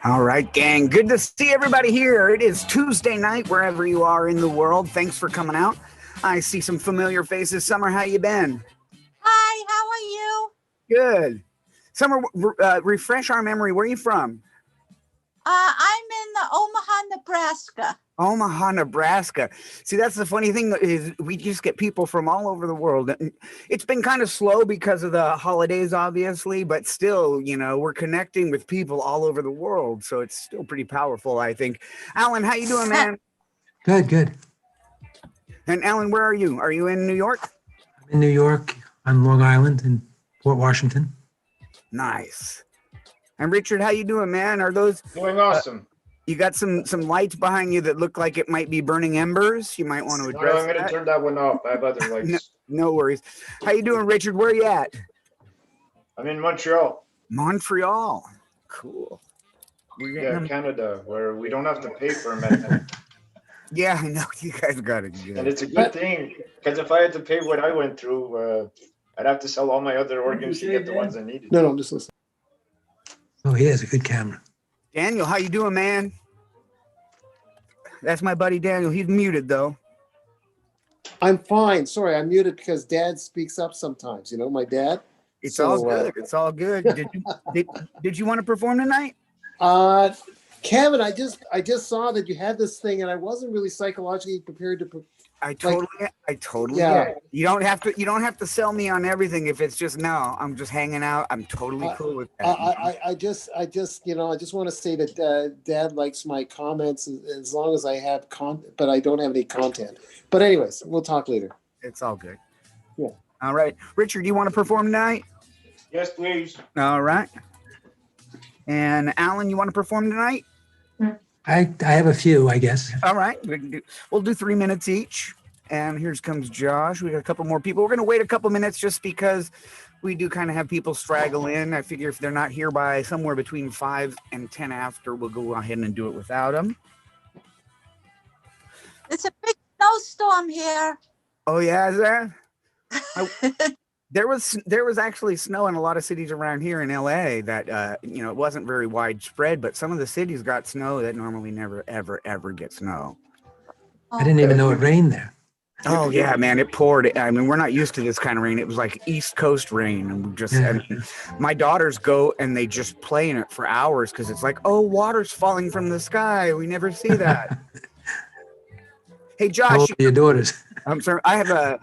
All right, gang. Good to see everybody here. It is Tuesday night, wherever you are in the world. Thanks for coming out. I see some familiar faces. Summer, how you been? Hi, how are you? Good. Summer, refresh our memory. Where are you from? I'm in Omaha, Nebraska. Omaha, Nebraska. See, that's the funny thing is we just get people from all over the world. It's been kind of slow because of the holidays, obviously, but still, you know, we're connecting with people all over the world. So it's still pretty powerful, I think. Alan, how you doing, man? Good. And Alan, where are you? Are you in New York? I'm in New York, on Long Island, in Port Washington. Nice. And Richard, how you doing, man? Are those doing awesome? You got some lights behind you that look like it might be burning embers. You might want to address I'm going to turn that one off. I have other lights. No worries. How you doing, Richard? Where are you at? I'm in Montreal. Montreal. Cool. Yeah, Canada, where we don't have to pay for medicine. Yeah, I know. You guys got it good. And it's a good thing, because if I had to pay what I went through, I'd have to sell all my other organs to get the ones I needed. No, I'm just listening. Oh, he has a good camera. Daniel, how you doing, man? That's my buddy Daniel. He's muted, though. I'm fine. Sorry, I'm muted because Dad speaks up sometimes. You know, my dad. It's all good. It's all good. Did you want to perform tonight? Kevin, I just saw that you had this thing, and I wasn't really psychologically prepared to. I totally get it. You don't have to sell me on everything if it's just no. I'm just hanging out. I'm totally cool with that. I just want to say that Dad likes my comments as long as I have content, but I don't have any content. But anyways, we'll talk later. It's all good. Yeah. All right, Richard, you want to perform tonight? Yes, please. All right. And Alan, you want to perform tonight? I have a few, I guess. All right, we'll do 3 minutes each. And here comes Josh. We got a couple more people. We're going to wait a couple minutes just because we do kind of have people straggle in. I figure if they're not here by somewhere between 5 and 10 after, we'll go ahead and do it without them. It's a big snowstorm here. Oh yeah, is there? There was actually snow in a lot of cities around here in LA that it wasn't very widespread, but some of the cities got snow that normally never ever get snow. I didn't even know it rained there. Oh yeah, man, it poured. I mean, we're not used to this kind of rain. It was like East Coast rain, and my daughters go and they just play in it for hours because it's like, oh, water's falling from the sky. We never see that. Hey, Josh, how old are your daughters? I'm sorry, I have a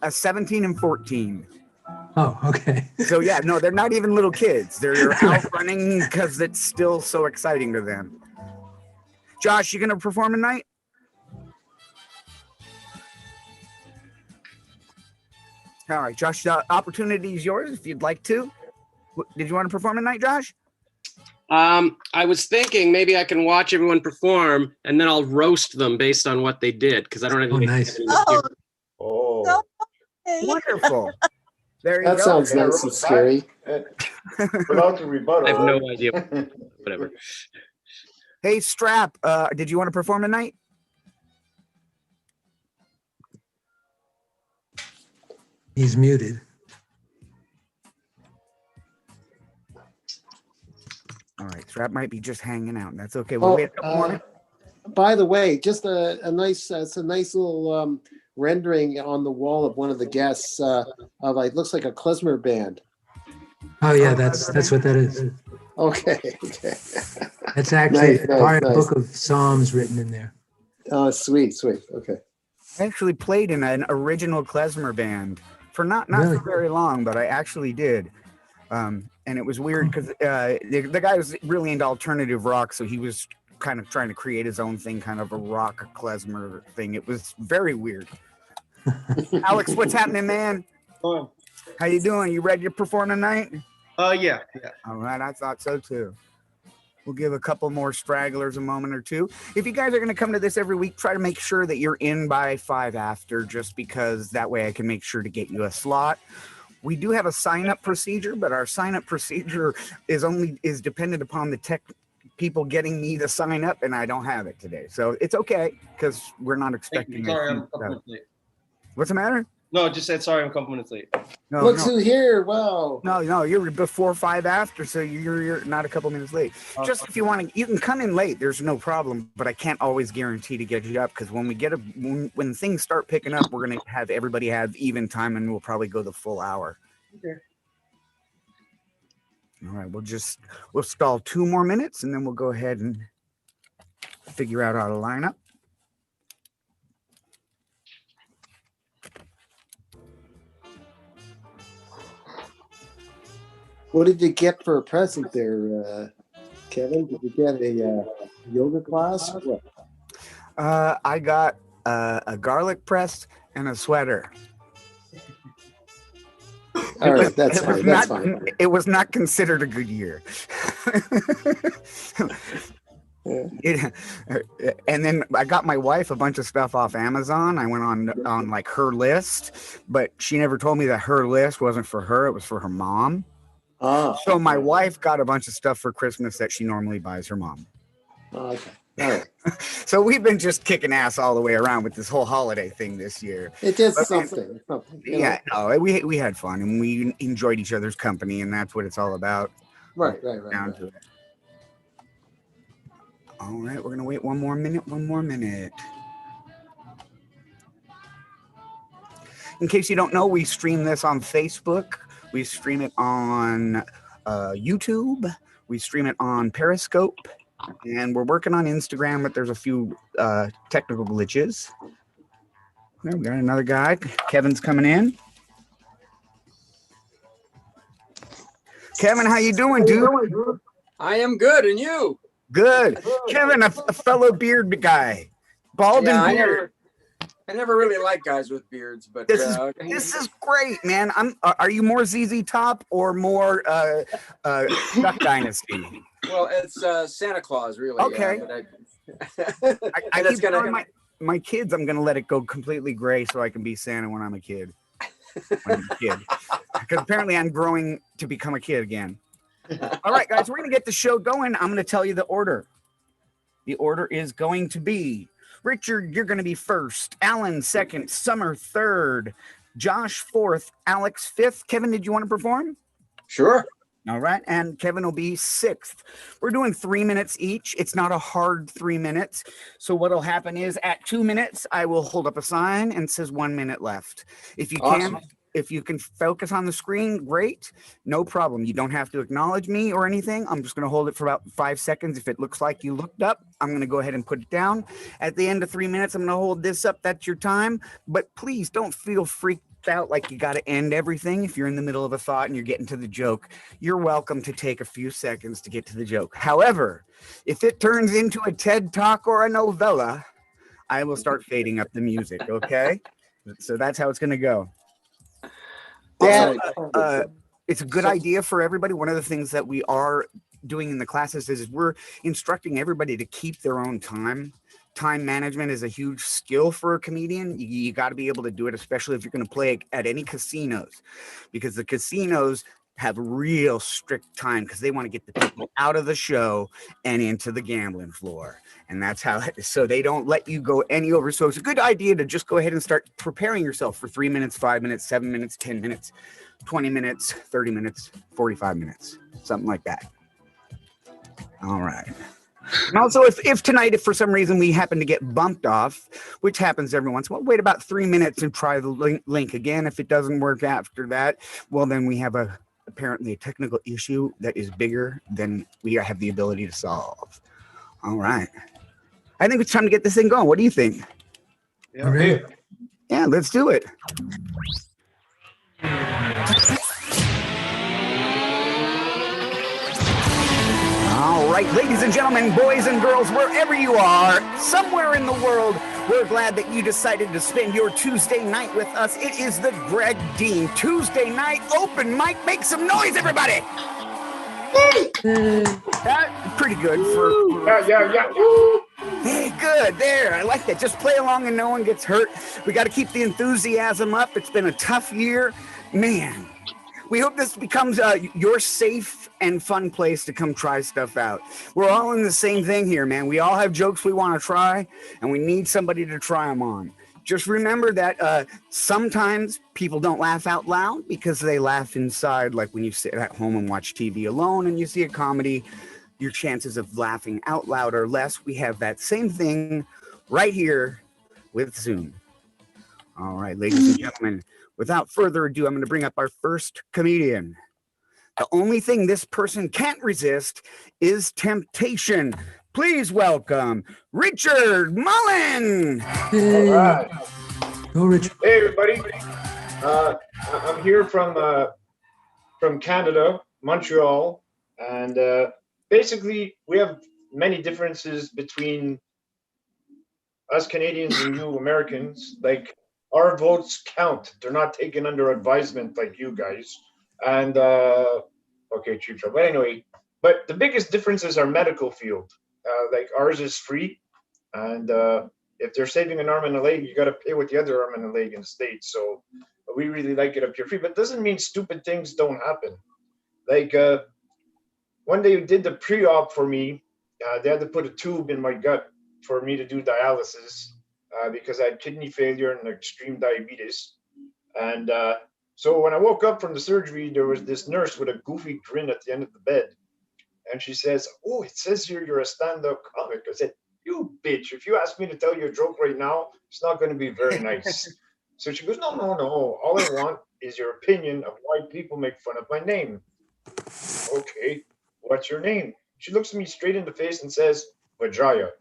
17 and 14. Oh, okay. So yeah, no, they're not even little kids. They're out running because it's still so exciting to them. Josh, you gonna perform tonight? All right, Josh, the opportunity is yours if you'd like to. Did you want to perform tonight, Josh? I was thinking maybe I can watch everyone perform and then I'll roast them based on what they did because I don't have any. Nice. Oh, Wonderful. There you go. That sounds nice and scary. Without the rebuttal. I have no idea. Whatever. Hey, Strap, did you want to perform tonight? He's muted. All right, Strap might be just hanging out. That's okay. We'll wait a couple more. By the way, just a nice little rendering on the wall of one of the guests of it looks like a klezmer band. Oh yeah, that's what that is. Okay. That's actually Nice, part of the nice. book of Psalms written in there. Oh, sweet. Okay. I actually played in an original klezmer band for not Really? for very long, but I actually did. And it was weird because the guy was really into alternative rock, so he was kind of trying to create his own thing, kind of a rock klezmer thing. It was very weird. Alex, what's happening, man? Oh, How you doing? You ready to perform tonight? yeah. All right, I thought so too. We'll give a couple more stragglers a moment or two. If you guys are going to come to this every week, try to make sure that you're in by 5 after, just because that way I can make sure to get you a slot. We do have a sign-up procedure, but our sign-up procedure is dependent upon the tech people getting me to sign up, and I don't have it today. So it's okay because we're not expecting Sorry, it. I'm a couple minutes late. What's the matter? No, just said sorry. I'm a couple minutes late. No, Look no. who here. Wow. No, you're before 5 after, so you're not a couple minutes late. Just if you want to, you can come in late. There's no problem, but I can't always guarantee to get you up because when we get when things start picking up, we're gonna have everybody have even time, and we'll probably go the full hour. Okay. All right, we'll stall 2 more minutes, and then we'll go ahead and figure out how to line up. What did you get for a present there, Kevin? Did you get a yoga class? Or what? I got a garlic press and a sweater. All right, that's fine. That's fine. It was not considered a good year. And then I got my wife a bunch of stuff off Amazon. I went on like her list, but she never told me that her list wasn't for her. It was for her mom. So my wife got a bunch of stuff for Christmas that she normally buys her mom. Okay. All right. So we've been just kicking ass all the way around with this whole holiday thing this year. It is something. Yeah, no, we had fun and we enjoyed each other's company, and that's what it's all about. Right. Down to it. All right, we're gonna wait one more minute. In case you don't know, we stream this on Facebook. We stream it on YouTube. We stream it on Periscope. And we're working on Instagram, but there's a few technical glitches. There, we got another guy. Kevin's coming in. Kevin, how you doing, dude? I am good, and you? Good. Kevin, a fellow beard guy. Bald and beard. I never really liked guys with beards, but this is great, man. Are you more ZZ Top or more Duck Dynasty? Well, it's Santa Claus, really. Okay. I keep telling my kids I'm gonna let it go completely gray so I can be Santa when I'm a kid. Because apparently I'm growing to become a kid again. All right, guys, we're gonna get the show going. I'm gonna tell you the order. The order is going to be: Richard, you're going to be first. Alan, second. Summer, third. Josh, fourth. Alex, fifth. Kevin, did you want to perform? Sure. All right. And Kevin will be sixth. We're doing 3 minutes each. It's not a hard 3 minutes. So what'll happen is at 2 minutes, I will hold up a sign and it says 1 minute left. If you can focus on the screen, great. No problem. You don't have to acknowledge me or anything. I'm just going to hold it for about 5 seconds. If it looks like you looked up, I'm going to go ahead and put it down. At the end of 3 minutes, I'm going to hold this up. That's your time. But please don't feel freaked out like you got to end everything. If you're in the middle of a thought and you're getting to the joke, you're welcome to take a few seconds to get to the joke. However, if it turns into a TED Talk or a novella, I will start fading up the music, okay? So that's how it's going to go. Also, it's a good idea for everybody. One of the things that we are doing in the classes is we're instructing everybody to keep their own time. Time management is a huge skill for a comedian. You got to be able to do it, especially if you're going to play at any casinos, because the casinos have real strict time because they want to get the people out of the show and into the gambling floor. And that's how, so they don't let you go any over. So it's a good idea to just go ahead and start preparing yourself for 3 minutes, 5 minutes, 7 minutes, 10 minutes, 20 minutes, 30 minutes, 45 minutes, something like that. All right. And also, if tonight, if for some reason we happen to get bumped off, which happens every once in a while, wait about 3 minutes and try the link again. If it doesn't work after that, well, then we have apparently a technical issue that is bigger than we have the ability to solve. All right. I think it's time to get this thing going. What do you think? Yeah. Okay. Yeah, let's do it. All right, ladies and gentlemen, boys and girls, wherever you are, somewhere in the world, we're glad that you decided to spend your Tuesday night with us. It is the Greg Dean Tuesday night open mic. Make some noise, everybody. That's pretty good for Yeah. Hey, good. There. I like that. Just play along and no one gets hurt. We got to keep the enthusiasm up. It's been a tough year. Man, we hope this becomes your safe and fun place to come try stuff out. We're all in the same thing here, man. We all have jokes we want to try, and we need somebody to try them on. Just remember that sometimes people don't laugh out loud because they laugh inside, like when you sit at home and watch TV alone and you see a comedy, your chances of laughing out loud are less. We have that same thing right here with Zoom. All right, ladies and gentlemen, without further ado, I'm going to bring up our first comedian. The only thing this person can't resist is temptation. Please welcome Richard Mullen. Hey, All right. go Richard. Hey, everybody. I'm here from Canada, Montreal, and basically we have many differences between us Canadians and you Americans. Like, our votes count. They're not taken under advisement like you guys. And okay, cheap shot. But anyway, but the biggest difference is our medical field. Like, ours is free, and if they're saving an arm and a leg, you got to pay with the other arm and a leg in the States. So we really like it up here free, but doesn't mean stupid things don't happen. Like, when they did the pre-op for me, they had to put a tube in my gut for me to do dialysis because I had kidney failure and extreme diabetes. And so when I woke up from the surgery, there was this nurse with a goofy grin at the end of the bed. And she says, "Oh, it says here you're a stand-up comic." I said, "You bitch, if you ask me to tell you a joke right now, it's not going to be very nice." So she goes, "No, no, no. All I want is your opinion of why people make fun of my name." "Okay, what's your name?" She looks me straight in the face and says, "Vajraya."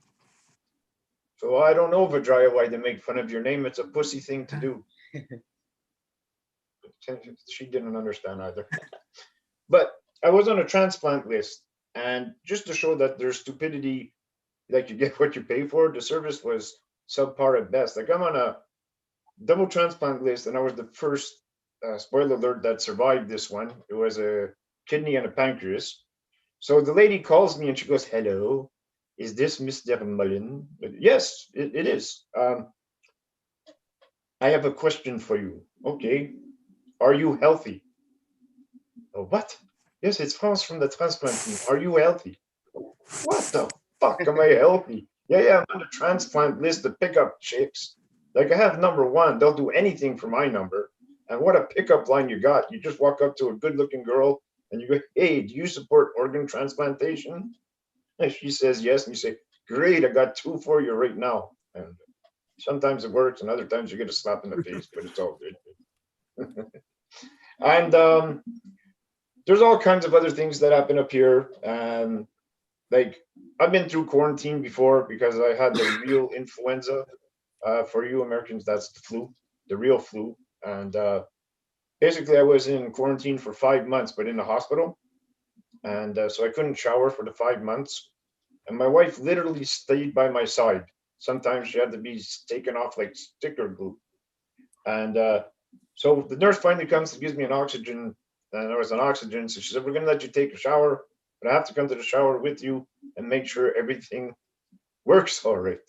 So I don't know, Vajraya, why they make fun of your name. It's a pussy thing to do. She didn't understand either. But I was on a transplant list, and just to show that there's stupidity, like you get what you pay for, the service was subpar at best. Like, I'm on a double transplant list, and I was the first, spoiler alert, that survived this one. It was a kidney and a pancreas. So the lady calls me and she goes, "Hello, is this Mr. Mullen?" "Yes, it is. I have a question for you." "Okay. Are you healthy?" "Oh, what?" "Yes, it's France from the transplant team. Are you healthy?" "What the fuck? Am I healthy?" Yeah, I'm on the transplant list to pick up chicks. Like, I have number one. They'll do anything for my number. And what a pickup line you got. You just walk up to a good-looking girl and you go, "Hey, do you support organ transplantation?" And she says yes. And you say, "Great, I got two for you right now." And sometimes it works, and other times you get a slap in the face, but it's all good. And there's all kinds of other things that happen up here. Like, I've been through quarantine before because I had the real influenza. For you Americans, that's the flu, the real flu. And basically, I was in quarantine for 5 months, but in the hospital. And so I couldn't shower for the 5 months. And my wife literally stayed by my side. Sometimes she had to be taken off like sticker glue. And so the nurse finally comes and gives me an oxygen. And there was an oxygen. So she said, "We're going to let you take a shower, but I have to come to the shower with you and make sure everything works all right."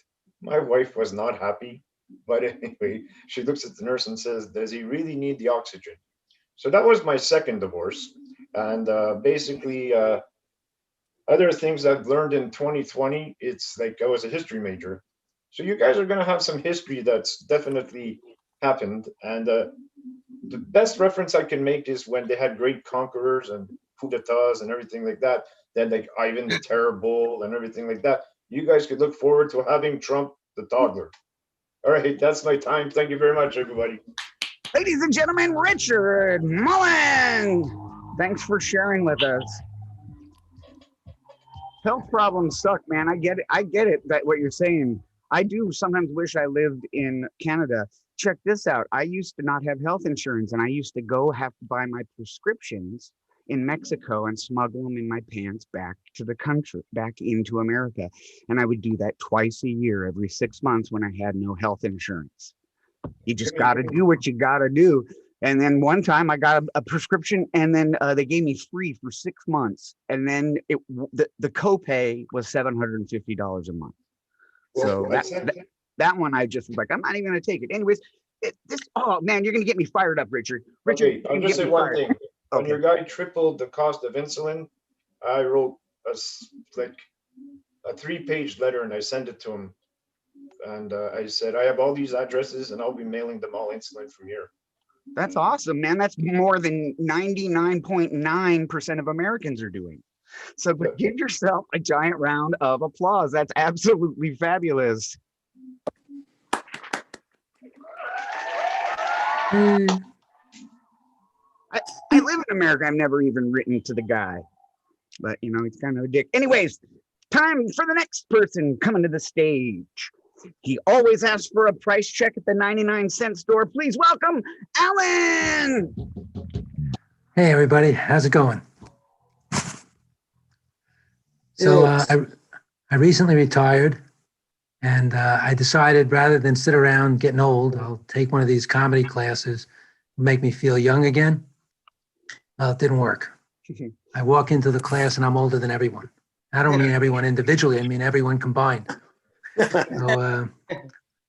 My wife was not happy. But anyway, she looks at the nurse and says, "Does he really need the oxygen?" So that was my second divorce. And basically, other things I've learned in 2020, it's like I was a history major. So you guys are going to have some history that's definitely happened. And the best reference I can make is when they had great conquerors and coup d'etats and everything like that. They had like Ivan the Terrible and everything like that. You guys could look forward to having Trump the toddler. All right, that's my time. Thank you very much, everybody. Ladies and gentlemen, Richard Mullen. Thanks for sharing with us. Health problems suck, man. I get it. I get it, that what you're saying. I do sometimes wish I lived in Canada. Check this out. I used to not have health insurance, and I used to have to buy my prescriptions in Mexico and smuggle them in my pants back to the country, back into America. And I would do that twice a year, every 6 months, when I had no health insurance. You just got to do what you got to do. And then one time I got a prescription, and then they gave me free for 6 months. And then the copay was $750 a month. So that one, I just was like, I'm not even going to take it. Anyways, oh man, you're going to get me fired up, Richard. Richard, Okay, I'll just say one thing. When your guy tripled the cost of insulin, I wrote a 3-page letter and I sent it to him And I said, I have all these addresses and I'll be mailing them all instantly from here. That's awesome, man. That's more than 99.9% of Americans are doing. So give yourself a giant round of applause. That's absolutely fabulous. I live in America. I've never even written to the guy, but you know, he's kind of a dick. Anyways, time for the next person coming to the stage. He always asks for a price check at the 99-cent store. Please welcome Alan. Hey, everybody. How's it going? So I recently retired, and I decided rather than sit around getting old, I'll take one of these comedy classes, make me feel young again. Well, it didn't work. I walk into the class and I'm older than everyone. I don't mean everyone individually. I mean everyone combined. So,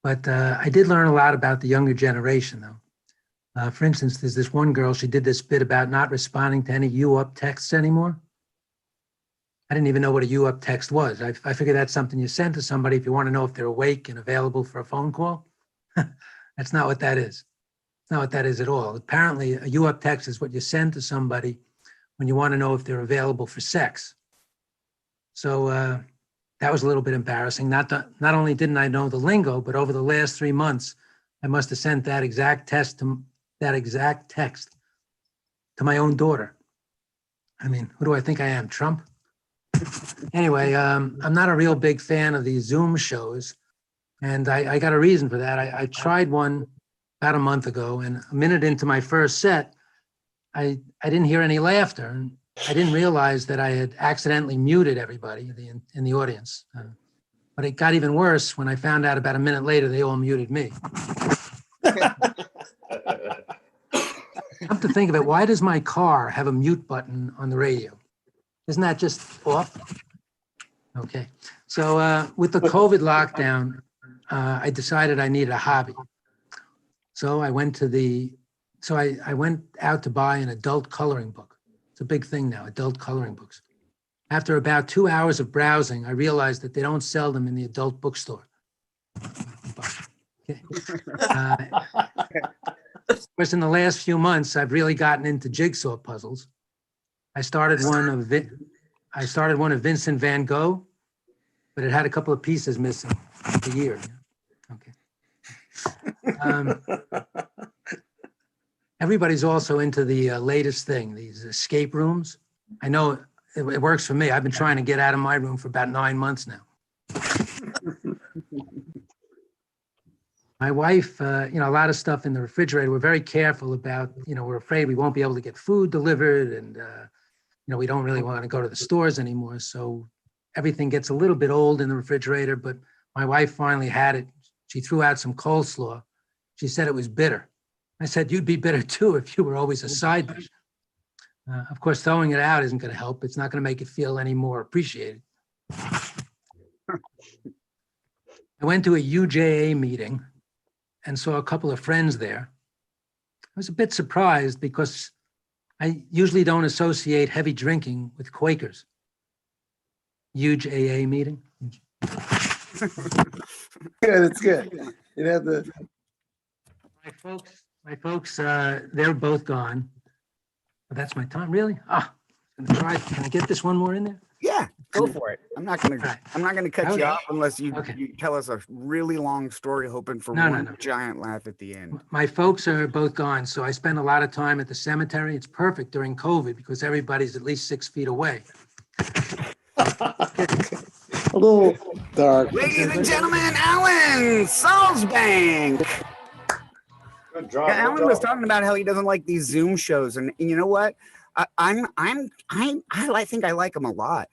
but I did learn a lot about the younger generation, though. For instance, there's this one girl, she did this bit about not responding to any you up texts anymore. I didn't even know what a you up text was. I figured that's something you send to somebody if you want to know if they're awake and available for a phone call. That's not what that is. It's not what that is at all. Apparently, a you up text is what you send to somebody when you want to know if they're available for sex. So that was a little bit embarrassing. Not only didn't I know the lingo, but over the last 3 months, I must have sent that exact text to my own daughter. I mean, who do I think I am, Trump? Anyway, I'm not a real big fan of these Zoom shows, and I got a reason for that. I tried one about a month ago, and a minute into my first set, I didn't hear any laughter, and I didn't realize that I had accidentally muted everybody in the audience. But it got even worse when I found out about a minute later they all muted me. Come to think of it, why does my car have a mute button on the radio? Isn't that just off? Okay. So with the COVID lockdown, I decided I needed a hobby. So I went out to buy an adult coloring book. It's a big thing now, adult coloring books. After about 2 hours of browsing, I realized that they don't sell them in the adult bookstore. Okay. Of course, in the last few months, I've really gotten into jigsaw puzzles. I started one of Vincent van Gogh, but it had a couple of pieces missing. The year. Okay. Everybody's also into the latest thing, these escape rooms. I know it works for me. I've been trying to get out of my room for about 9 months now. My wife, a lot of stuff in the refrigerator. We're very careful about, we're afraid we won't be able to get food delivered, and we don't really want to go to the stores anymore. So everything gets a little bit old in the refrigerator, but my wife finally had it. She threw out some coleslaw. She said it was bitter. I said, you'd be bitter too if you were always a side dish. Of course, throwing it out isn't going to help. It's not going to make it feel any more appreciated. I went to a UJA meeting and saw a couple of friends there. I was a bit surprised because I usually don't associate heavy drinking with Quakers. Huge AA meeting. Good, it's good. You have the my folks, they're both gone. Oh, that's my time, really? Can I get this one more in there? Yeah, go for it. I'm not gonna cut Okay. you off unless you Okay. tell us a really long story, hoping for one giant laugh at the end. My folks are both gone, so I spend a lot of time at the cemetery. It's perfect during COVID because everybody's at least 6 feet away. a little dark. Ladies and gentlemen, Alan Salzbank. Good job. Yeah, good Alan was job. talking about how he doesn't like these Zoom shows, and you know what? I think I like them a lot.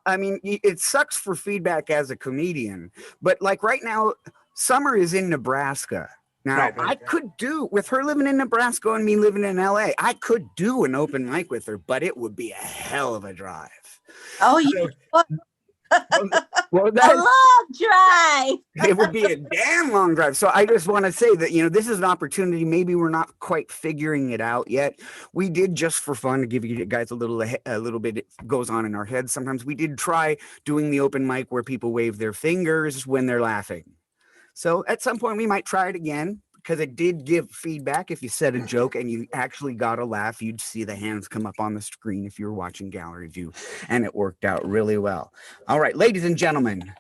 I mean, it sucks for feedback as a comedian, but like right now, Summer is in Nebraska. Now, Right. I could do, with her living in Nebraska and me living in LA, I could do an open mic with her, but it would be a hell of a drive. Oh, you Well, a that's, long drive. it would be a damn long drive. So I just want to say that, this is an opportunity. Maybe we're not quite figuring it out yet. We did, just for fun, to give you guys a little bit, it goes on in our heads. Sometimes we did try doing the open mic where people wave their fingers when they're laughing. So at some point we might try it again, because it did give feedback. If you said a joke and you actually got a laugh, you'd see the hands come up on the screen if you were watching gallery view, and it worked out really well. All right, ladies and gentlemen,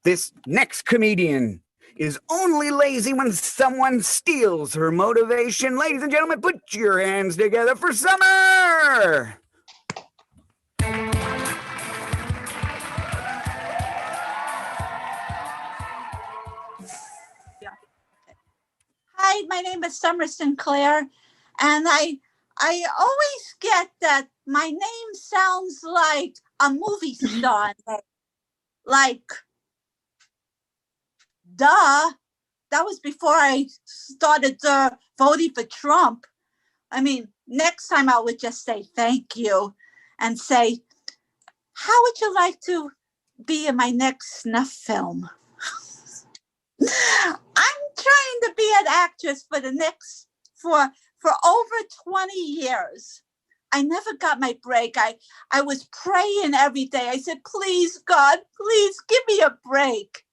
this next comedian is only lazy when someone steals her motivation. Ladies and gentlemen, put your hands together for Summer! Hi, my name is Summer Sinclair, and I always get that my name sounds like a movie star name. Like, duh. That was before I started voting for Trump. I mean, next time I would just say thank you and say, how would you like to be in my next snuff film? I'm trying to be an actress for over 20 years. I never got my break. I was praying every day. I said, please, God, please give me a break.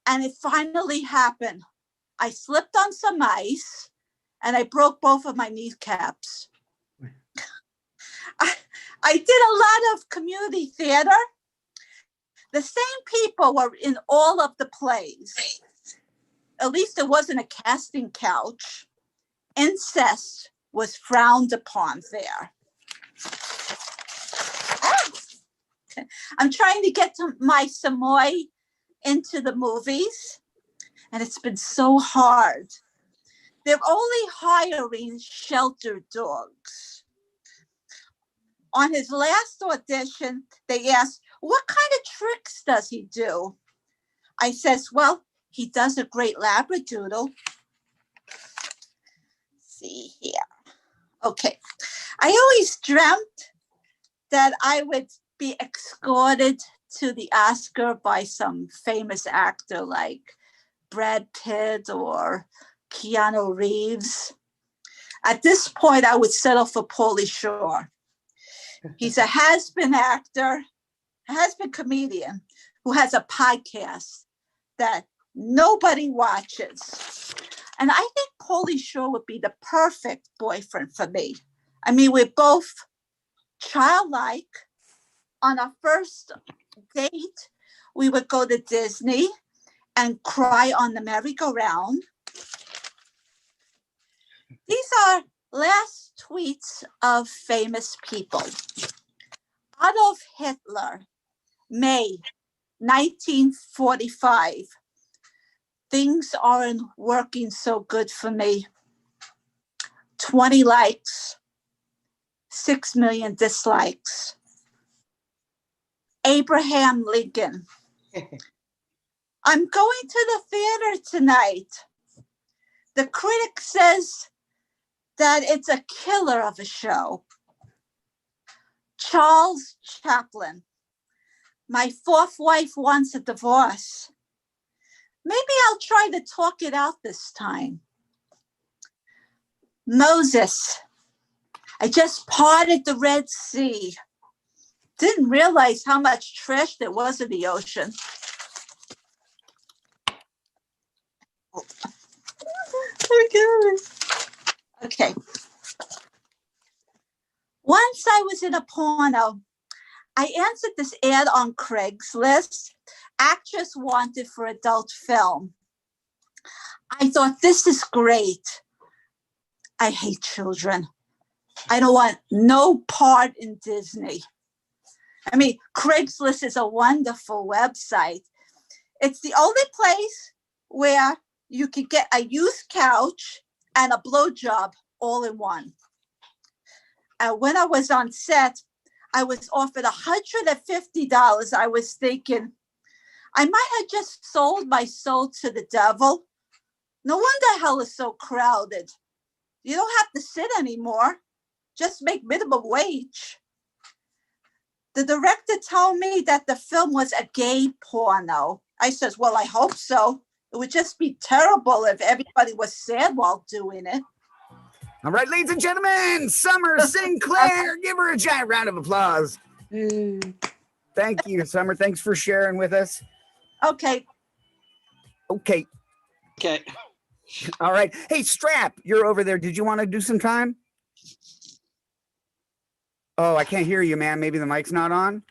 And it finally happened. I slipped on some ice and I broke both of my kneecaps. I did a lot of community theater. The same people were in all of the plays. At least it wasn't a casting couch. Incest was frowned upon there. I'm trying to get my Samoy into the movies, and it's been so hard. They're only hiring shelter dogs. On his last audition, they asked, what kind of tricks does he do? I says, well, he does a great labradoodle. See here. Okay. I always dreamt that I would be escorted to the Oscar by some famous actor like Brad Pitt or Keanu Reeves. At this point, I would settle for Pauly Shore. He's a has-been actor, a has-been comedian who has a podcast that nobody watches. And I think Pauly Shore would be the perfect boyfriend for me. I mean, we're both childlike. On our first date, we would go to Disney and cry on the merry-go-round. These are last tweets of famous people. Adolf Hitler, May 1945. Things aren't working so good for me. 20 likes, 6 million dislikes. Abraham Lincoln. I'm going to the theater tonight. The critic says that it's a killer of a show. Charles Chaplin. My fourth wife wants a divorce. Maybe I'll try to talk it out this time. Moses. I just parted the Red Sea. Didn't realize how much trash there was in the ocean. Okay. Once I was in a porno. I answered this ad on Craigslist. Actress wanted for adult film. I thought, this is great. I hate children. I don't want no part in Disney. I mean, Craigslist is a wonderful website. It's the only place where you could get a used couch and a blowjob all in one. When I was on set, I was offered $150. I was thinking, I might have just sold my soul to the devil. No wonder hell is so crowded. You don't have to sit anymore. Just make minimum wage. The director told me that the film was a gay porno. I says, well, I hope so. It would just be terrible if everybody was sad while doing it. All right, ladies and gentlemen, Summer Sinclair. Give her a giant round of applause. Thank you, Summer. Thanks for sharing with us. Okay. Okay. Okay. All right. Hey, Strap, you're over there. Did you want to do some time? Oh, I can't hear you, man. Maybe the mic's not on.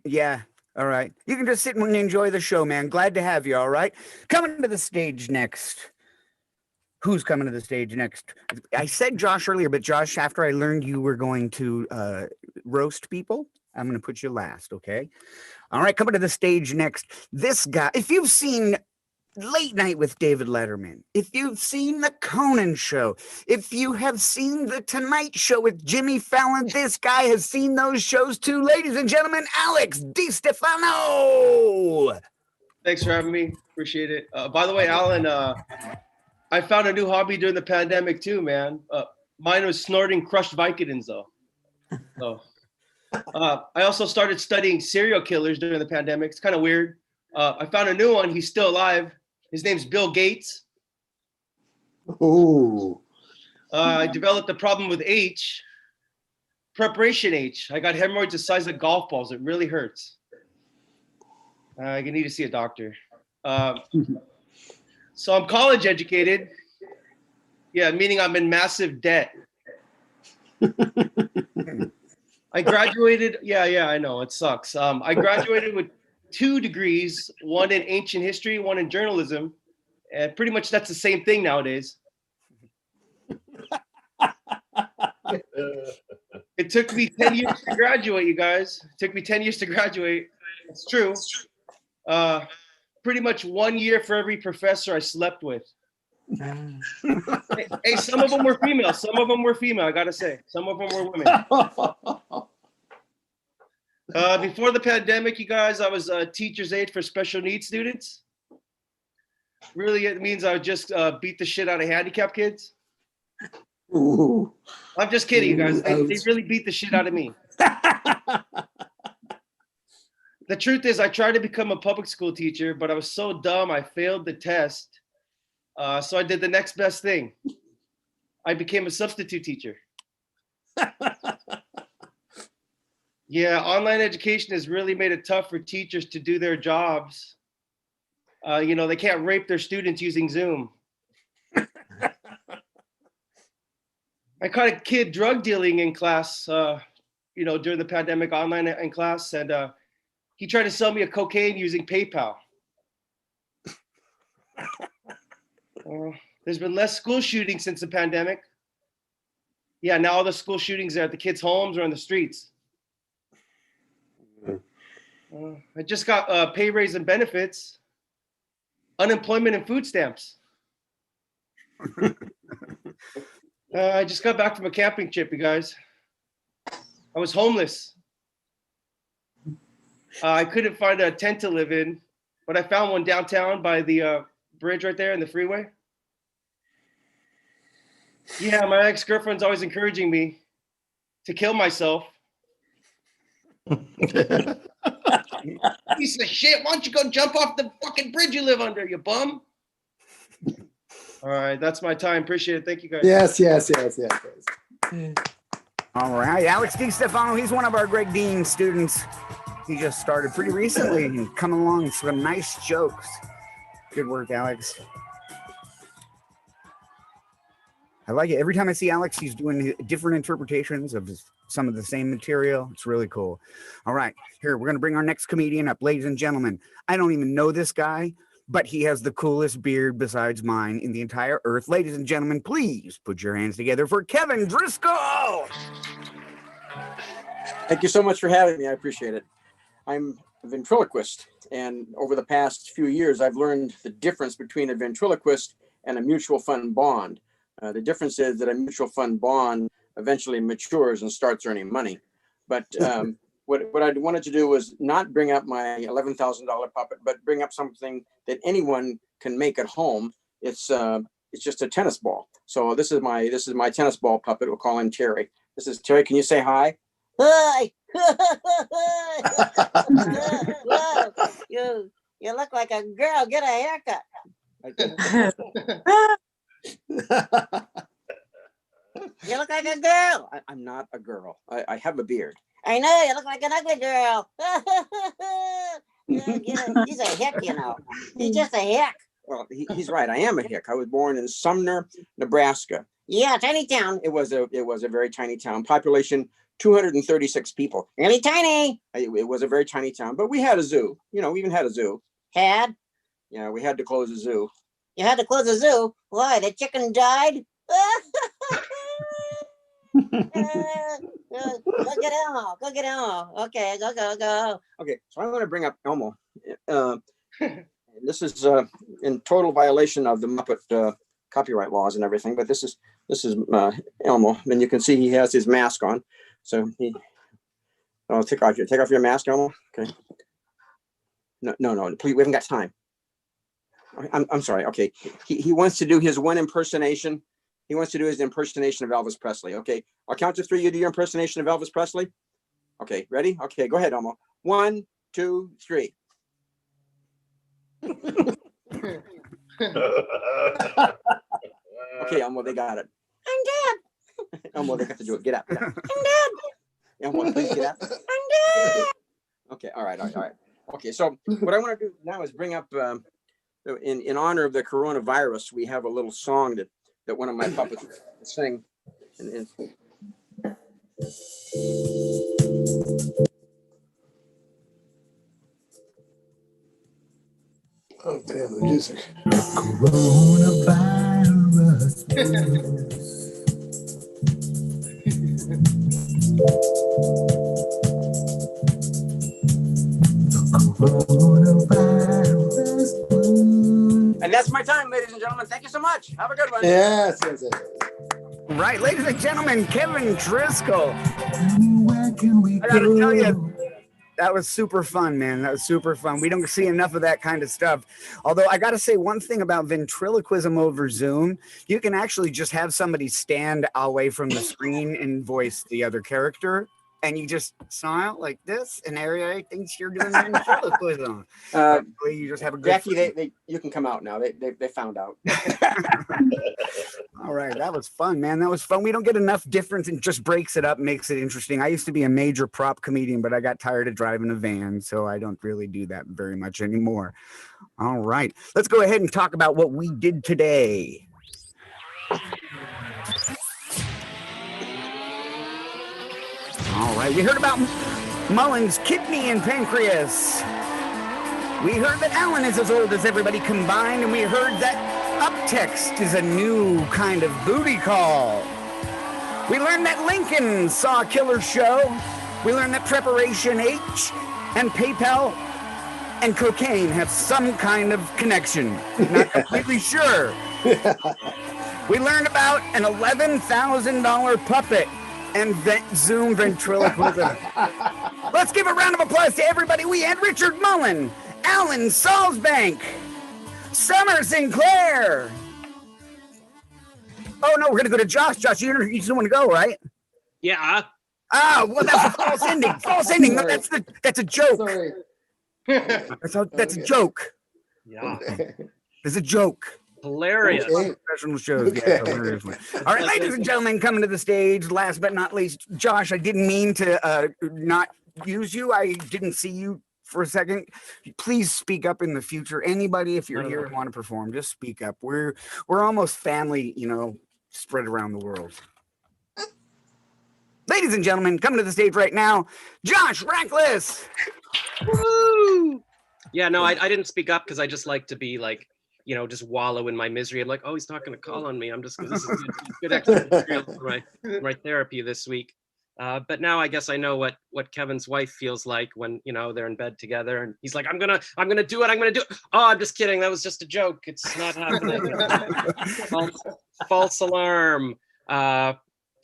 Yeah. All right. You can just sit and enjoy the show, man. Glad to have you. All right. Coming to the stage next. Who's coming to the stage next? I said Josh earlier, but Josh, after I learned you were going to roast people, I'm going to put you last. Okay. All right. Coming to the stage next. This guy, if you've seen Late Night with David Letterman, if you've seen The Conan Show, if you have seen The Tonight Show with Jimmy Fallon, this guy has seen those shows too. Ladies and gentlemen, Alex DiStefano. Thanks for having me. Appreciate it. By the way, Alan, I found a new hobby during the pandemic too, man. Mine was snorting crushed Vicodins, though. So, I also started studying serial killers during the pandemic. It's kind of weird. I found a new one. He's still alive. His name's Bill Gates. Ooh. I developed a problem with H, preparation H. I got hemorrhoids the size of golf balls. It really hurts. I need to see a doctor. So I'm college educated. Yeah, meaning I'm in massive debt. I graduated. Yeah, I know. It sucks. I graduated with 2 degrees, one in ancient history, one in journalism. And pretty much that's the same thing nowadays. It took me 10 years to graduate, you guys. It took me 10 years to graduate. It's true. Pretty much 1 year for every professor I slept with. Hey, some of them were female. Some of them were female, I gotta say. Some of them were women. Before the pandemic, you guys, I was a teacher's aide for special needs students. Really, it means I would just beat the shit out of handicapped kids. Ooh. I'm just kidding, you guys. They really beat the shit out of me. The truth is, I tried to become a public school teacher, but I was so dumb, I failed the test. So I did the next best thing. I became a substitute teacher. Yeah, online education has really made it tough for teachers to do their jobs. They can't rape their students using Zoom. I caught a kid drug dealing in class, during the pandemic online in class, and he tried to sell me a cocaine using PayPal. There's been less school shootings since the pandemic. Yeah, now all the school shootings are at the kids' homes or on the streets. I just got pay raise and benefits, unemployment and food stamps. I just got back from a camping trip, you guys. I was homeless. I couldn't find a tent to live in, but I found one downtown by the bridge right there in the freeway. Yeah, my ex-girlfriend's always encouraging me to kill myself. Piece of shit, why don't you go jump off the fucking bridge you live under, you bum? All right, that's my time. Appreciate it. Thank you, guys. Yes. All right. Alex DiStefano, he's one of our Greg Dean students. He just started pretty recently and coming along with some nice jokes. Good work, Alex. I like it. Every time I see Alex, he's doing different interpretations of some of the same material. It's really cool. All right. Here, we're going to bring our next comedian up. Ladies and gentlemen, I don't even know this guy, but he has the coolest beard besides mine in the entire earth. Ladies and gentlemen, please put your hands together for Kevin Driscoll. Thank you so much for having me. I appreciate it. I'm a ventriloquist, and over the past few years, I've learned the difference between a ventriloquist and a mutual fund bond. The difference is that a mutual fund bond eventually matures and starts earning money. But what I wanted to do was not bring up my $11,000 puppet, but bring up something that anyone can make at home. It's just a tennis ball. So this is my tennis ball puppet. We'll call him Terry. This is Terry. Can you say hi? Hi. Whoa, you look like a girl. Get a haircut. You look like a girl. I'm not a girl. I have a beard. I know, you look like an ugly girl. He's a hick, you know. He's just a hick. Well, he's right. I am a hick. I was born in Sumner, Nebraska. Yeah, tiny town. It was a very tiny town. Population 236 people. Really tiny. It was a very tiny town, but we had a zoo. You know, we even had a zoo. Had? Yeah, we had to close the zoo. You had to close the zoo. Why? The chicken died? Go get Elmo. Go get Elmo. Okay, go. Okay, so I'm going to bring up Elmo. This is in total violation of the Muppet copyright laws and everything, but this is Elmo, and you can see he has his mask on. So take off your mask, Elmo. Okay. No, please, we haven't got time. I'm sorry. Okay, he wants to do his one impersonation. He wants to do his impersonation of Elvis Presley. Okay, I'll count to 3. You do your impersonation of Elvis Presley. Okay, ready? Okay, go ahead, Elmo. 1, 2, 3. Okay, Elmo, they got it. I'm dead. Elmo, they got to do it. Get up. I'm dead. Elmo, please get up. I'm dead. Okay, all right. Okay, so what I want to do now is bring up, in honor of the coronavirus, we have a little song that one of my puppets sing. Oh, damn, the music. Coronavirus. And that's my time, ladies and gentlemen. Thank you so much. Have a good one. Yes. Right, ladies and gentlemen, Kevin Driscoll. Where can we I gotta go? tell you, that was super fun, man. That was super fun. We don't see enough of that kind of stuff. Although I got to say one thing about ventriloquism over Zoom, you can actually just have somebody stand away from the screen and voice the other character. And you just smile like this, and everybody thinks you're doing ventriloquism. You just have a good Jackie, you can come out now. They found out. All right, that was fun, man. That was fun. We don't get enough difference, and just breaks it up, makes it interesting. I used to be a major prop comedian, but I got tired of driving a van, so I don't really do that very much anymore. All right, let's go ahead and talk about what we did today. All right, we heard about Mullen's kidney and pancreas. We heard that Alan is as old as everybody combined, and we heard that uptext is a new kind of booty call. We learned that Lincoln saw a killer show. We learned that Preparation H and PayPal and cocaine have some kind of connection. Not completely sure. We learned about an $11,000 puppet and Zoom ventriloquism. Let's give a round of applause to everybody. We had Richard Mullen, Alan Salzbank, Summer Sinclair. Oh no, we're gonna go to Josh. Josh, you don't want to go, right? Yeah. Oh, well, that's a false ending. False ending. No, that's a joke. Sorry. That's a joke. Yeah. It's a joke. Hilarious. Okay. Professional shows. Okay. Yeah, hilarious one. All right, ladies and gentlemen, coming to the stage. Last but not least, Josh. I didn't mean to not use you. I didn't see you for a second. Please speak up in the future. Anybody, if you're here and want to perform, just speak up. We're almost family, spread around the world. Ladies and gentlemen, coming to the stage right now, Josh Rackless. Woo! Yeah, no, I didn't speak up because I just like to be like, just wallow in my misery. I'm like, oh, he's not going to call on me. This is good extra material for my therapy this week. But now I guess I know what Kevin's wife feels like when, they're in bed together and he's like, I'm gonna do it. I'm gonna do it. Oh, I'm just kidding. That was just a joke. It's not happening. False alarm.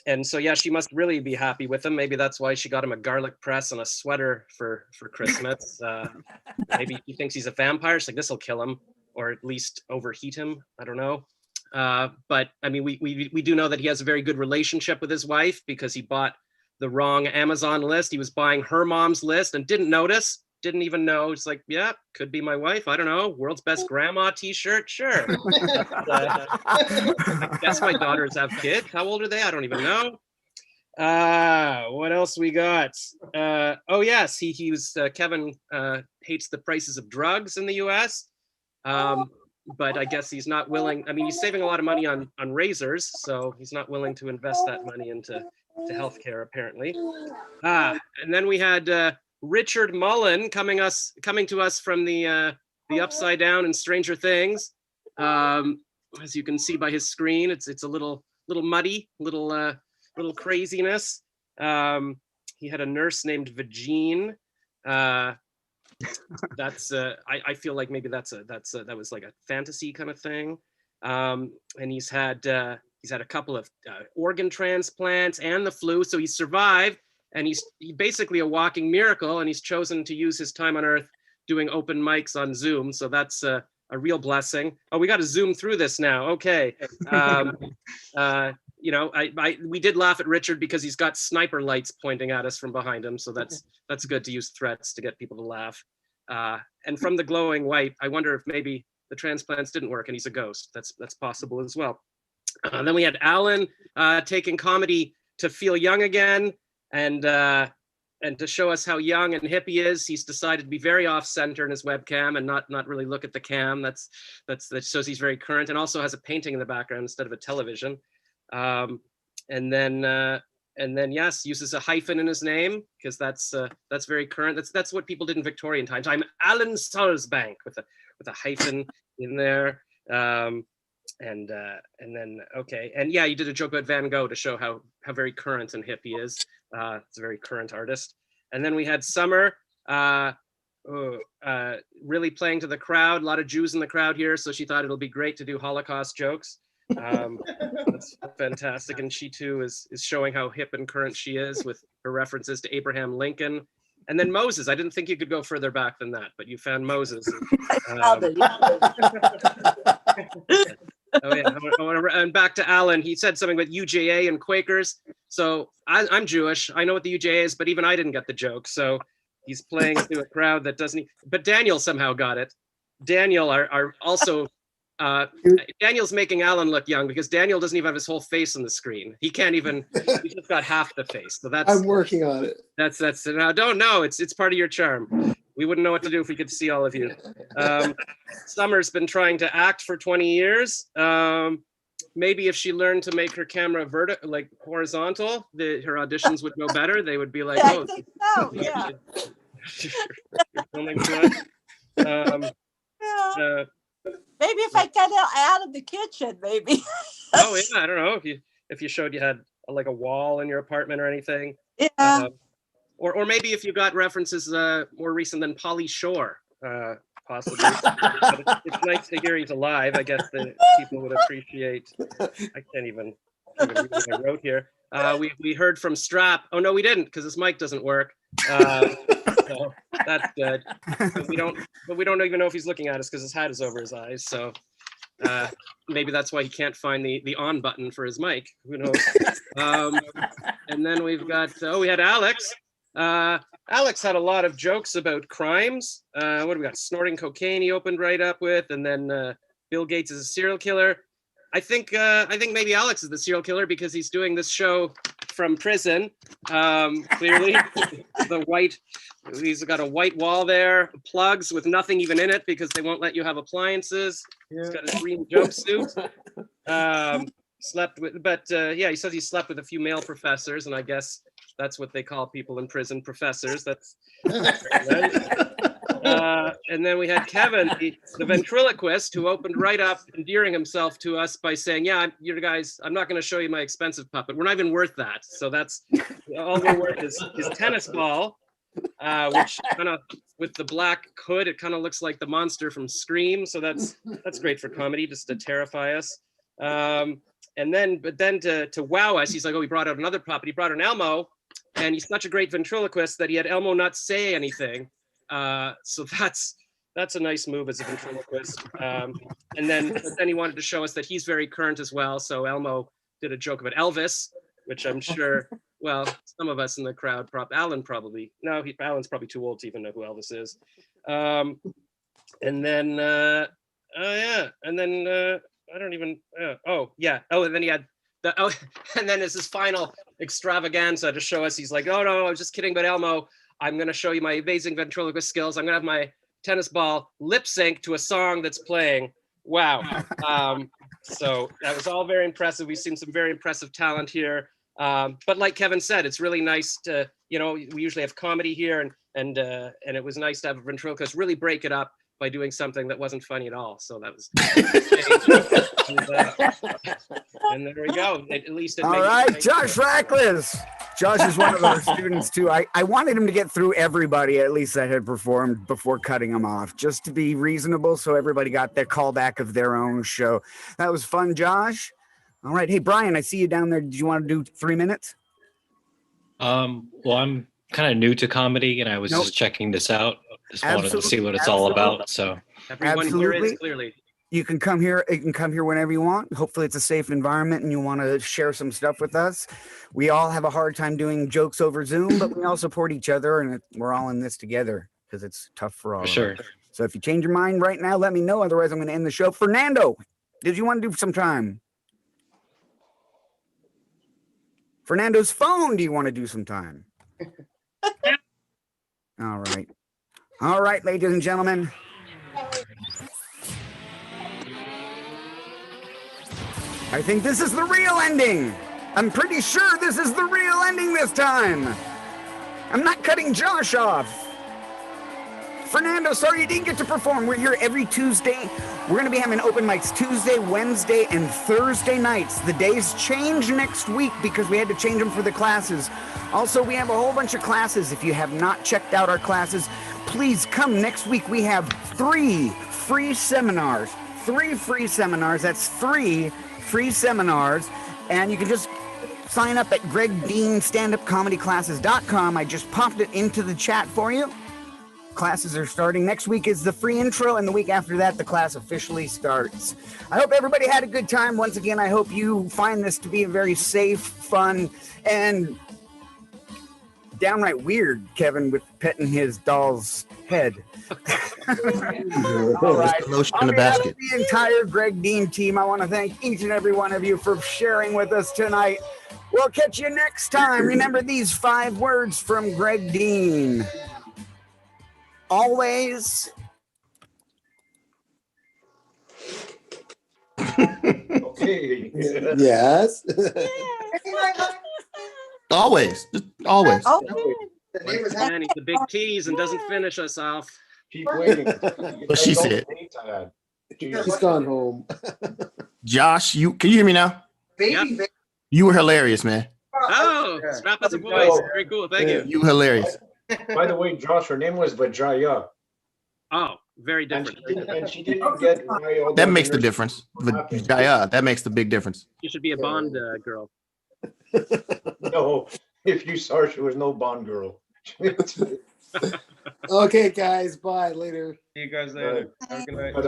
And so, yeah, she must really be happy with him. Maybe that's why she got him a garlic press and a sweater for Christmas. Maybe he thinks he's a vampire. She's like, this will kill him, or at least overheat him. I don't know. But I mean, we do know that he has a very good relationship with his wife because he bought the wrong Amazon list. He was buying her mom's list and didn't even know. It's like, yeah, could be my wife. I don't know. World's best grandma t-shirt. Sure. I guess my daughters have kids. How old are they? I don't even know. What else we got? Oh yes, he was Kevin hates the prices of drugs in the U.S. But I guess he's not willing. I mean, he's saving a lot of money on razors, so he's not willing to invest that money into healthcare apparently. And then we had Richard Mullen coming to us from the Upside Down and Stranger Things. As you can see by his screen, it's a little muddy, little craziness. He had a nurse named Vagine. That's I feel like maybe that was like a fantasy kind of thing. And he's had a couple of organ transplants and the flu, so he survived, and he's basically a walking miracle, and he's chosen to use his time on Earth doing open mics on Zoom, so that's a real blessing. Oh, we got to zoom through this now. Okay. You know, we did laugh at Richard because he's got sniper lights pointing at us from behind him, so that's good to use threats to get people to laugh. And from the glowing white, I wonder if maybe the transplants didn't work and he's a ghost. That's possible as well. Then we had Alan taking comedy to feel young again, and to show us how young and hip he is. He's decided to be very off-center in his webcam and not really look at the cam. That shows he's very current, and also has a painting in the background instead of a television. And then yes, uses a hyphen in his name because that's very current. That's what people did in Victorian times. I'm Alan Salzbank with a hyphen in there. And then okay, and yeah, you did a joke about Van Gogh to show how very current and hip he is. It's a very current artist. And then we had Summer really playing to the crowd. A lot of Jews in the crowd here, so she thought it'll be great to do Holocaust jokes. That's fantastic, and she too is showing how hip and current she is with her references to Abraham Lincoln. And then Moses. I didn't think you could go further back than that, but you found Moses. Oh yeah, and back to Alan. He said something about UJA and Quakers. So I'm Jewish. I know what the UJA is, but even I didn't get the joke. So he's playing to a crowd that doesn't. But Daniel somehow got it. Daniel are also. Daniel's making Alan look young because Daniel doesn't even have his whole face on the screen. He can't even. He's just got half the face. So that's. I'm working on it. That's. No, don't know. It's part of your charm. We wouldn't know what to do if we could see all of you. Summer's been trying to act for 20 years. Maybe if she learned to make her camera horizontal, her auditions would go better. They would be like, I think so, yeah. You're filming too much. Maybe if I got out of the kitchen, maybe. Oh yeah, I don't know if you showed you had like a wall in your apartment or anything. Yeah. Or maybe if you got references more recent than Pauly Shore, possibly. But it's nice to hear he's alive. I guess the people would appreciate. I can't even read what I wrote here. We heard from Strap. Oh no, we didn't because his mic doesn't work. So that's good. But we don't even know if he's looking at us because his hat is over his eyes. So maybe that's why he can't find the on button for his mic. Who knows? And then we've got we had Alex. Alex had a lot of jokes about crimes. What do we got? Snorting cocaine he opened right up with, and then Bill Gates is a serial killer. I think maybe Alex is the serial killer because he's doing this show from prison. Clearly, he's got a white wall there, plugs with nothing even in it because they won't let you have appliances. He's got a green jumpsuit. Slept with, but yeah, he says he slept with a few male professors, and I guess that's what they call people in prison, professors. That's and then we had Kevin, the ventriloquist, who opened right up, endearing himself to us by saying, yeah, you guys, I'm not going to show you my expensive puppet. We're not even worth that. So that's all we're worth is his tennis ball, which kind of, with the black hood, it kind of looks like the monster from Scream. So that's great for comedy, just to terrify us. But then to wow us, he's like, oh, he brought out another puppet. He brought an Elmo, and he's such a great ventriloquist that he had Elmo not say anything. So that's a nice move as a ventriloquist. And then he wanted to show us that he's very current as well. So Elmo did a joke about Elvis, which I'm sure, well, some of us in the crowd, Alan's probably too old to even know who Elvis is. And then, I don't even, and then he had And then it's his final extravaganza to show us. He's like, "Oh no, I was just kidding, but Elmo, I'm going to show you my amazing ventriloquist skills. I'm going to have my tennis ball lip sync to a song that's playing." Wow. So that was all very impressive. We've seen some very impressive talent here. But like Kevin said, it's really nice to, we usually have comedy here, and it was nice to have a ventriloquist really break it up by doing something that wasn't funny at all. So that was, and there we go. At least it All right, Josh Rackless. Josh is one of our students too. I wanted him to get through everybody at least that had performed before cutting him off, just to be reasonable, so everybody got their callback of their own show. That was fun, Josh. All right, hey Brian, I see you down there. Did you want to do 3 minutes? Well, I'm kind of new to comedy, and I was just checking this out. Just wanted to see what it's all about. So everyone here is clearly. You can come here. You can come here whenever you want. Hopefully, it's a safe environment, and you want to share some stuff with us. We all have a hard time doing jokes over Zoom, but we all support each other, and we're all in this together because it's tough for all. For sure. of us. So if you change your mind right now, let me know. Otherwise, I'm going to end the show. Fernando, did you want to do some time? Fernando's phone. Do you want to do some time? All right. All right, ladies and gentlemen. I think this is the real ending. I'm pretty sure this is the real ending this time. I'm not cutting Josh off. Fernando, sorry you didn't get to perform. We're here every Tuesday. We're going to be having open mics Tuesday, Wednesday, and Thursday nights. The days change next week because we had to change them for the classes. Also, we have a whole bunch of classes. If you have not checked out our classes, please come next week. We have 3 free seminars. 3 free seminars. That's 3 free seminars. And you can just sign up at gregdeanstandupcomedyclasses.com. I just popped it into the chat for you. Classes are starting. Next week is the free intro, and the week after that, the class officially starts. I hope everybody had a good time. Once again, I hope you find this to be a very safe, fun, and downright weird, Kevin, with petting his doll's head. All right. Lotion in the basket. The entire Greg Dean team, I want to thank each and every one of you for sharing with us tonight. We'll catch you next time. Remember these 5 words from Greg Dean. Always. Okay. Yes. Always. Just always. Man, he's the big tease and doesn't finish us off. Keep waiting. What she said. She's gone home. Josh, can you hear me now? Yep. You were hilarious, man. Oh, strap us a voice. Very cool. Thank you. You were hilarious. By the way, Josh, her name was Vajaya. Oh, very different. And she didn't get That makes the difference. Vajaya, that makes the big difference. You should be a Bond girl. No, if you saw her, she was no Bond girl. Okay, guys. Bye. Later. See you guys later. Have a good night. But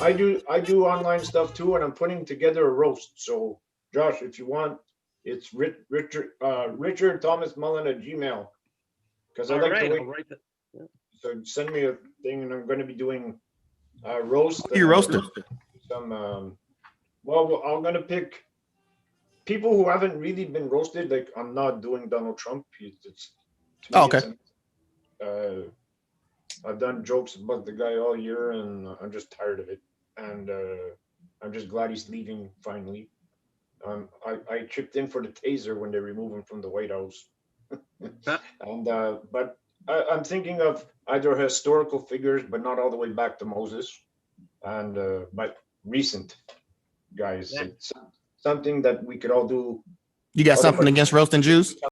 I do online stuff too, and I'm putting together a roast. So, Josh, if you want, it's Richard Thomas Mullen at Gmail. Because I like to wait. So send me a thing, and I'm going to be doing a roast. You roasted some. Well, I'm going to pick people who haven't really been roasted. Like, I'm not doing Donald Trump. Okay. I've done jokes about the guy all year, and I'm just tired of it. And I'm just glad he's leaving finally. I chipped in for the taser when they removed him from the White House. And but I'm thinking of either historical figures, but not all the way back to Moses, and but recent guys. Yeah. Something that we could all do. You got something against roasting Jews?